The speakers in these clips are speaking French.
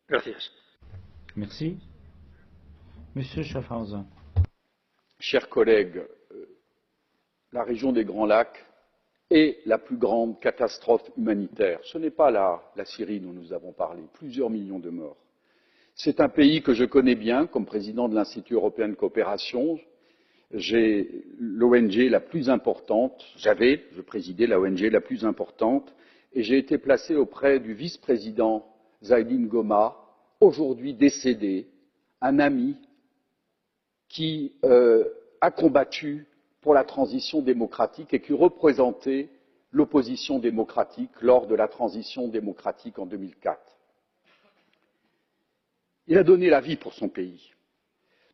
Gracias. Merci. Monsieur Schaffhauser. Chers collègues, la région des Grands Lacs est la plus grande catastrophe humanitaire. Ce n'est pas la Syrie dont nous avons parlé, plusieurs millions de morts. C'est un pays que je connais bien comme président de l'Institut européen de coopération. J'ai l'ONG la plus importante, je présidais la ONG la plus importante, et j'ai été placé auprès du vice-président Zaidine Goma, aujourd'hui décédé, un ami qui a combattu pour la transition démocratique et qui représentait l'opposition démocratique lors de la transition démocratique en 2004. Il a donné la vie pour son pays.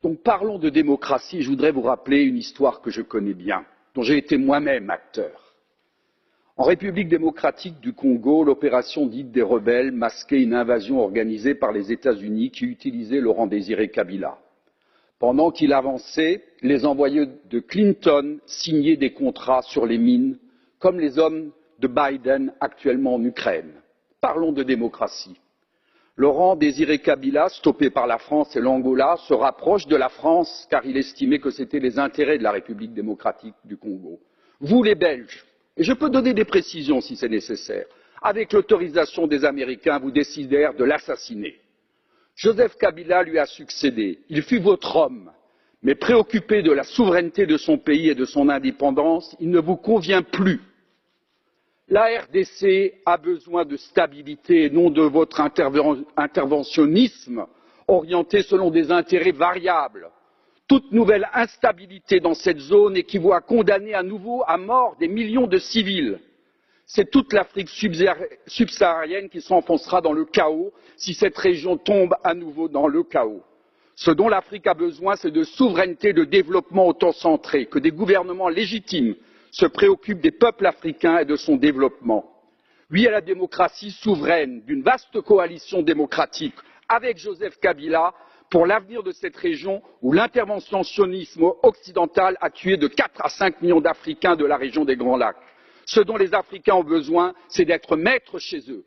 Donc parlons de démocratie. Je voudrais vous rappeler une histoire que je connais bien, dont j'ai été moi-même acteur. En République démocratique du Congo, l'opération dite des rebelles masquait une invasion organisée par les États-Unis qui utilisait Laurent Désiré Kabila. Pendant qu'il avançait, les envoyés de Clinton signaient des contrats sur les mines, comme les hommes de Biden actuellement en Ukraine. Parlons de démocratie. Laurent Désiré Kabila, stoppé par la France et l'Angola, se rapproche de la France car il estimait que c'était les intérêts de la République démocratique du Congo. Vous, les Belges, et je peux donner des précisions si c'est nécessaire, avec l'autorisation des Américains, vous décidèrent de l'assassiner. Joseph Kabila lui a succédé. Il fut votre homme, mais préoccupé de la souveraineté de son pays et de son indépendance, il ne vous convient plus. La RDC a besoin de stabilité et non de votre interventionnisme orienté selon des intérêts variables. Toute nouvelle instabilité dans cette zone équivaut à condamner à nouveau à mort des millions de civils. C'est toute l'Afrique subsaharienne qui s'enfoncera dans le chaos si cette région tombe à nouveau dans le chaos. Ce dont l'Afrique a besoin, c'est de souveraineté et de développement autocentré, que des gouvernements légitimes se préoccupent des peuples africains et de son développement. Oui à la démocratie souveraine d'une vaste coalition démocratique avec Joseph Kabila pour l'avenir de cette région où l'interventionnisme occidental a tué de 4 à 5 millions d'Africains de la région des Grands Lacs. Ce dont les Africains ont besoin, c'est d'être maîtres chez eux.